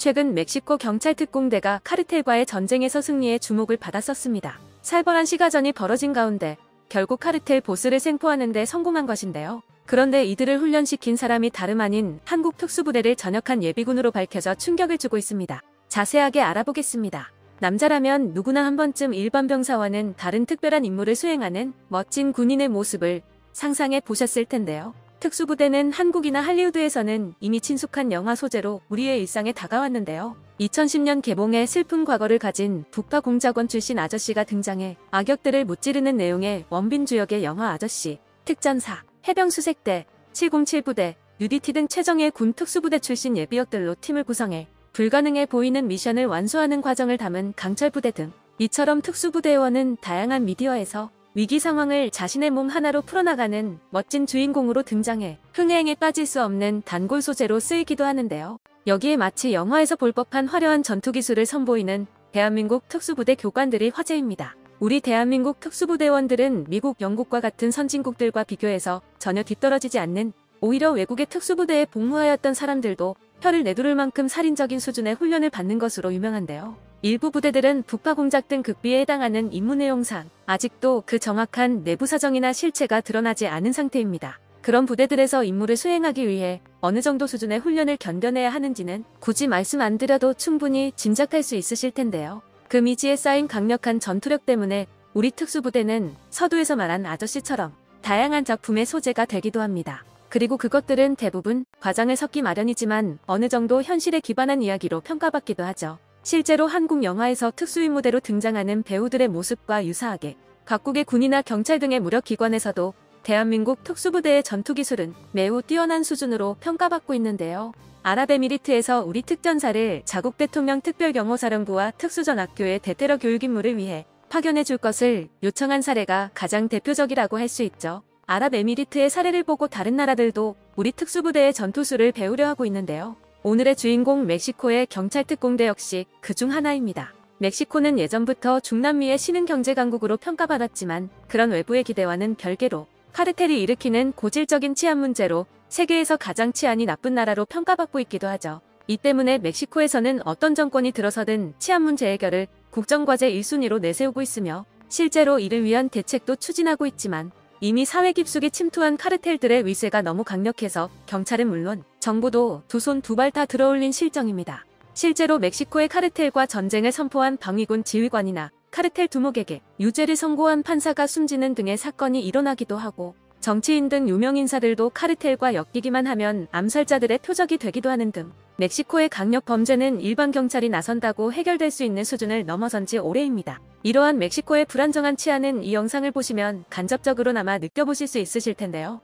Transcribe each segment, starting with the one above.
최근 멕시코 경찰 특공대가 카르텔과의 전쟁에서 승리해 주목을 받았었습니다. 살벌한 시가전이 벌어진 가운데 결국 카르텔 보스를 생포하는 데 성공한 것인데요. 그런데 이들을 훈련시킨 사람이 다름 아닌 한국 특수부대를 전역한 예비군으로 밝혀져 충격을 주고 있습니다. 자세하게 알아보겠습니다. 남자라면 누구나 한 번쯤 일반 병사와는 다른 특별한 임무를 수행하는 멋진 군인의 모습을 상상해 보셨을 텐데요. 특수부대는 한국이나 할리우드에서는 이미 친숙한 영화 소재로 우리의 일상에 다가왔는데요. 2010년 개봉해 슬픈 과거를 가진 북파공작원 출신 아저씨가 등장해 악역들을 무찌르는 내용의 원빈 주역의 영화 아저씨, 특전사, 해병수색대, 707부대, UDT 등 최정예 군 특수부대 출신 예비역들로 팀을 구성해 불가능해 보이는 미션을 완수하는 과정을 담은 강철부대 등 이처럼 특수부대원은 다양한 미디어에서 위기 상황을 자신의 몸 하나로 풀어나가는 멋진 주인공으로 등장해 흥행에 빠질 수 없는 단골 소재로 쓰이기도 하는데요. 여기에 마치 영화에서 볼 법한 화려한 전투기술을 선보이는 대한민국 특수부대 교관들이 화제입니다. 우리 대한민국 특수부대원들은 미국, 영국과 같은 선진국들과 비교해서 전혀 뒤떨어지지 않는, 오히려 외국의 특수부대에 복무하였던 사람들도 혀를 내두를 만큼 살인적인 수준의 훈련을 받는 것으로 유명한데요. 일부 부대들은 북파공작 등 극비에 해당하는 임무 내용상 아직도 그 정확한 내부 사정이나 실체가 드러나지 않은 상태입니다. 그런 부대들에서 임무를 수행하기 위해 어느 정도 수준의 훈련을 견뎌내야 하는지는 굳이 말씀 안 드려도 충분히 짐작할 수 있으실 텐데요. 그 미지에 쌓인 강력한 전투력 때문에 우리 특수부대는 서두에서 말한 아저씨처럼 다양한 작품의 소재가 되기도 합니다. 그리고 그것들은 대부분 과장을 섞기 마련이지만 어느 정도 현실에 기반한 이야기로 평가받기도 하죠. 실제로 한국 영화에서 특수임무대로 등장하는 배우들의 모습과 유사하게 각국의 군이나 경찰 등의 무력기관에서도 대한민국 특수부대의 전투기술은 매우 뛰어난 수준으로 평가받고 있는데요. 아랍에미리트에서 우리 특전사를 자국 대통령 특별경호사령부와 특수전학교의 대테러 교육 임무를 위해 파견해 줄 것을 요청한 사례가 가장 대표적이라고 할 수 있죠. 아랍에미리트의 사례를 보고 다른 나라들도 우리 특수부대의 전투술을 배우려 하고 있는데요. 오늘의 주인공 멕시코의 경찰 특공대 역시 그중 하나입니다. 멕시코는 예전부터 중남미의 신흥경제강국으로 평가받았지만 그런 외부의 기대와는 별개로 카르텔이 일으키는 고질적인 치안 문제로 세계에서 가장 치안이 나쁜 나라로 평가받고 있기도 하죠. 이 때문에 멕시코에서는 어떤 정권이 들어서든 치안 문제 해결을 국정과제 1순위로 내세우고 있으며 실제로 이를 위한 대책도 추진하고 있지만 이미 사회 깊숙이 침투한 카르텔들의 위세가 너무 강력해서 경찰은 물론 정부도 두 손 두 발 다 들어올린 실정입니다. 실제로 멕시코의 카르텔과 전쟁을 선포한 방위군 지휘관이나 카르텔 두목에게 유죄를 선고한 판사가 숨지는 등의 사건이 일어나기도 하고 정치인 등 유명 인사들도 카르텔과 엮이기만 하면 암살자들의 표적이 되기도 하는 등 멕시코의 강력 범죄는 일반 경찰이 나선다고 해결될 수 있는 수준을 넘어선 지 오래입니다. 이러한 멕시코의 불안정한 치안은 이 영상을 보시면 간접적으로나마 느껴보실 수 있으실 텐데요.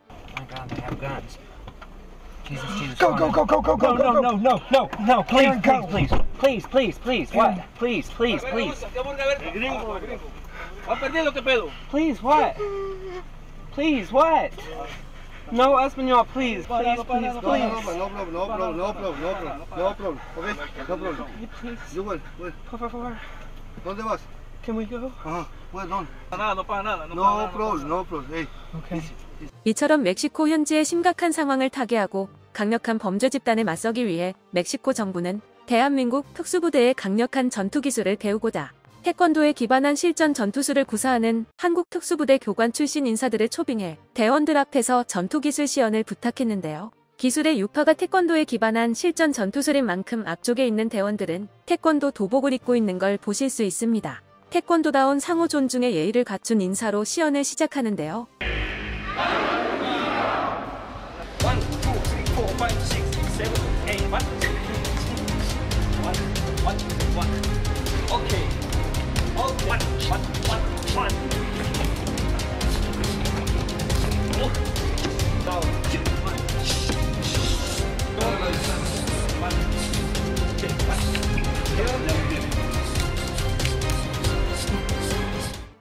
Go, go, go, go, go, go, go, no, no, no, no, please, please, please, please, please, what? Please, please, please. Please, what? Please, what? No, Espanol, please, please, please, please. No problem, no problem, no problem, no problem, no problem, okay, no problem. You will, Por favor, ¿Dónde vas? can we go? Well, no. No pasa nada. No problem, no problem. Hey. Okay. 이처럼 멕시코 현지의 심각한 상황을 타개하고 강력한 범죄 집단에 맞서기 위해 멕시코 정부는 대한민국 특수부대의 강력한 전투기술을 배우고자 태권도에 기반한 실전 전투술을 구사하는 한국 특수부대 교관 출신 인사들을 초빙해 대원들 앞에서 전투기술 시연을 부탁했는데요. 기술의 유파가 태권도에 기반한 실전 전투술인 만큼 앞쪽에 있는 대원들은 태권도 도복을 입고 있는 걸 보실 수 있습니다. 태권도다운 상호 존중의 예의를 갖춘 인사로 시연을 시작하는데요. 1, 2, 3, 4, 5, 6, 7, 8, 1, 1, 1, 1. Okay. 1, 1, 1, 1.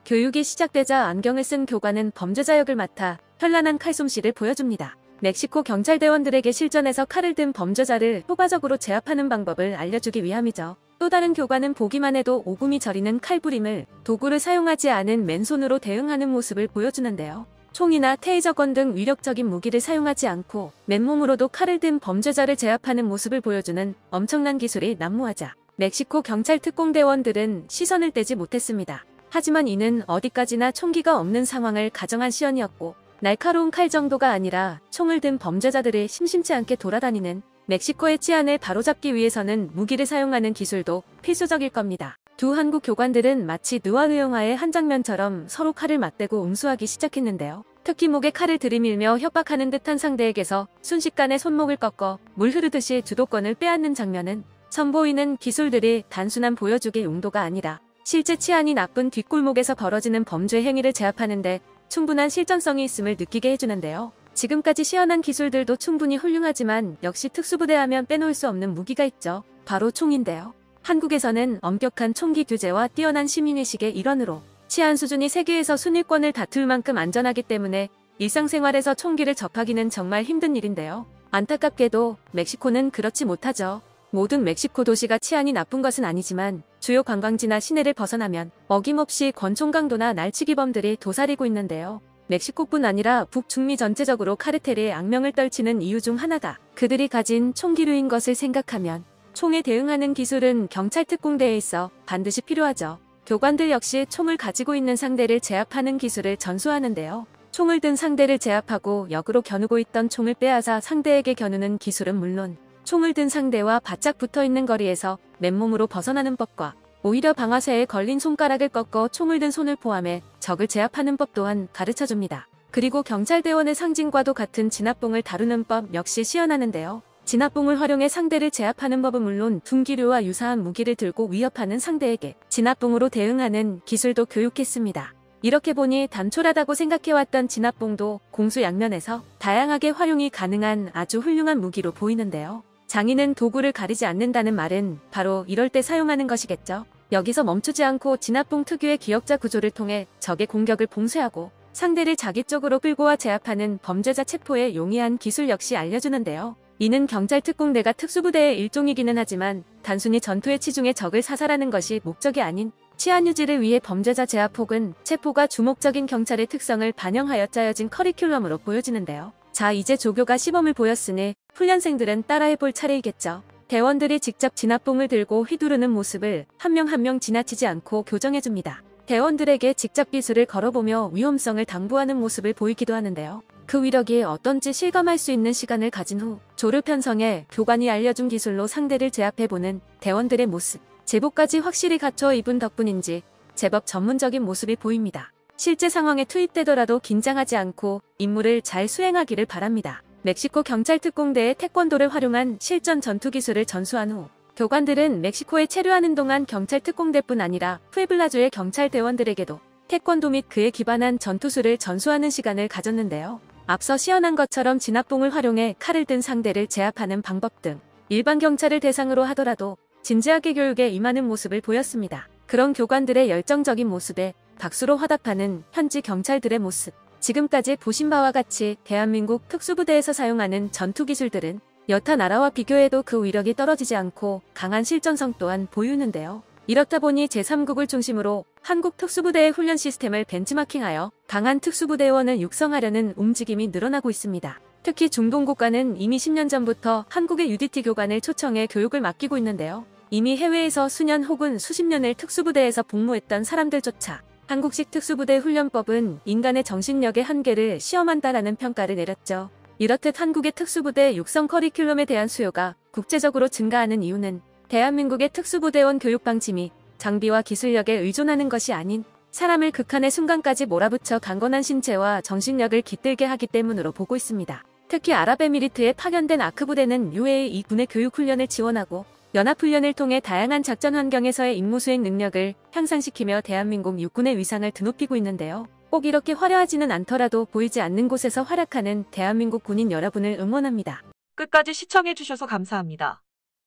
교육이 시작되자 안경을 쓴 교관은 범죄자 역을 맡아 현란한 칼솜씨를 보여줍니다. 멕시코 경찰대원들에게 실전에서 칼을 든 범죄자를 효과적으로 제압하는 방법을 알려주기 위함이죠. 또 다른 교관은 보기만 해도 오금이 저리는 칼부림을 도구를 사용하지 않은 맨손으로 대응하는 모습을 보여주는데요. 총이나 테이저건 등 위력적인 무기를 사용하지 않고 맨몸으로도 칼을 든 범죄자를 제압하는 모습을 보여주는 엄청난 기술이 난무하자 멕시코 경찰 특공대원들은 시선을 떼지 못했습니다. 하지만 이는 어디까지나 총기가 없는 상황을 가정한 시연이었고 날카로운 칼 정도가 아니라 총을 든 범죄자들이 심심치 않게 돌아다니는 멕시코의 치안을 바로잡기 위해서는 무기를 사용하는 기술도 필수적일 겁니다. 두 한국 교관들은 마치 느와르 영화의 한 장면처럼 서로 칼을 맞대고 응수하기 시작했는데요. 특히 목에 칼을 들이밀며 협박하는 듯한 상대에게서 순식간에 손목을 꺾어 물 흐르듯이 주도권을 빼앗는 장면은 선보이는 기술들이 단순한 보여주기 용도가 아니라 실제 치안이 나쁜 뒷골목에서 벌어지는 범죄 행위를 제압하는데 충분한 실전성이 있음을 느끼게 해주는데요. 지금까지 시연한 기술들도 충분히 훌륭하지만 역시 특수부대 하면 빼놓을 수 없는 무기가 있죠. 바로 총인데요. 한국에서는 엄격한 총기 규제와 뛰어난 시민의식의 일환으로 치안 수준이 세계에서 순위권을 다툴 만큼 안전하기 때문에 일상생활에서 총기를 접하기는 정말 힘든 일인데요. 안타깝게도 멕시코는 그렇지 못하죠. 모든 멕시코 도시가 치안이 나쁜 것은 아니지만 주요 관광지나 시내를 벗어나면 어김없이 권총 강도나 날치기범들이 도사리고 있는데요. 멕시코뿐 아니라 북중미 전체적으로 카르텔이 악명을 떨치는 이유 중 하나가 그들이 가진 총기류인 것을 생각하면 총에 대응하는 기술은 경찰 특공대에 있어 반드시 필요하죠. 교관들 역시 총을 가지고 있는 상대를 제압하는 기술을 전수하는데요. 총을 든 상대를 제압하고 역으로 겨누고 있던 총을 빼앗아 상대에게 겨누는 기술은 물론 총을 든 상대와 바짝 붙어있는 거리에서 맨몸으로 벗어나는 법과 오히려 방아쇠에 걸린 손가락을 꺾어 총을 든 손을 포함해 적을 제압하는 법 또한 가르쳐줍니다. 그리고 경찰대원의 상징과도 같은 진압봉을 다루는 법 역시 시연하는데요. 진압봉을 활용해 상대를 제압하는 법은 물론 둔기류와 유사한 무기를 들고 위협하는 상대에게 진압봉으로 대응하는 기술도 교육했습니다. 이렇게 보니 단촐하다고 생각해왔던 진압봉도 공수양면에서 다양하게 활용이 가능한 아주 훌륭한 무기로 보이는데요. 장인은 도구를 가리지 않는다는 말은 바로 이럴 때 사용하는 것이겠죠. 여기서 멈추지 않고 진압봉 특유의 기역자 구조를 통해 적의 공격을 봉쇄하고 상대를 자기 쪽으로 끌고 와 제압하는 범죄자 체포에 용이한 기술 역시 알려주는데요. 이는 경찰 특공대가 특수부대의 일종이기는 하지만 단순히 전투의 치중에 적을 사살하는 것이 목적이 아닌 치안 유지를 위해 범죄자 제압 혹은 체포가 주목적인 경찰의 특성을 반영하여 짜여진 커리큘럼으로 보여지는데요. 자, 이제 조교가 시범을 보였으니 훈련생들은 따라해볼 차례이겠죠. 대원들이 직접 진압봉을 들고 휘두르는 모습을 한 명 한 명 지나치지 않고 교정해줍니다. 대원들에게 직접 기술을 걸어보며 위험성을 당부하는 모습을 보이기도 하는데요. 그 위력이 어떤지 실감할 수 있는 시간을 가진 후 조를 편성해 교관이 알려준 기술로 상대를 제압해보는 대원들의 모습. 제복까지 확실히 갖춰 입은 덕분인지 제법 전문적인 모습이 보입니다. 실제 상황에 투입되더라도 긴장하지 않고 임무를 잘 수행하기를 바랍니다. 멕시코 경찰 특공대의 태권도를 활용한 실전 전투 기술을 전수한 후 교관들은 멕시코에 체류하는 동안 경찰 특공대뿐 아니라 푸에블라주의 경찰 대원들에게도 태권도 및 그에 기반한 전투술을 전수하는 시간을 가졌는데요. 앞서 시연한 것처럼 진압봉을 활용해 칼을 든 상대를 제압하는 방법 등 일반 경찰을 대상으로 하더라도 진지하게 교육에 임하는 모습을 보였습니다. 그런 교관들의 열정적인 모습에 박수로 화답하는 현지 경찰들의 모습. 지금까지 보신 바와 같이 대한민국 특수부대에서 사용하는 전투기술들은 여타 나라와 비교해도 그 위력이 떨어지지 않고 강한 실전성 또한 보이는데요. 이렇다 보니 제3국을 중심으로 한국 특수부대의 훈련 시스템을 벤치마킹하여 강한 특수부대원을 육성하려는 움직임이 늘어나고 있습니다. 특히 중동 국가는 이미 10년 전부터 한국의 UDT 교관을 초청해 교육을 맡기고 있는데요. 이미 해외에서 수년 혹은 수십 년을 특수부대에서 복무했던 사람들조차 한국식 특수부대 훈련법은 인간의 정신력의 한계를 시험한다라는 평가를 내렸죠. 이렇듯 한국의 특수부대 육성 커리큘럼에 대한 수요가 국제적으로 증가하는 이유는 대한민국의 특수부대원 교육 방침이 장비와 기술력에 의존하는 것이 아닌 사람을 극한의 순간까지 몰아붙여 강건한 신체와 정신력을 깃들게 하기 때문으로 보고 있습니다. 특히 아랍에미리트에 파견된 아크부대는 UAE 군의 교육 훈련을 지원하고 연합훈련을 통해 다양한 작전 환경에서의 임무 수행 능력을 향상시키며 대한민국 육군의 위상을 드높이고 있는데요. 꼭 이렇게 화려하지는 않더라도 보이지 않는 곳에서 활약하는 대한민국 군인 여러분을 응원합니다. 끝까지 시청해주셔서 감사합니다.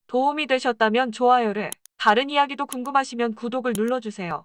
도움이 되셨다면 좋아요를, 다른 이야기도 궁금하시면 구독을 눌러주세요.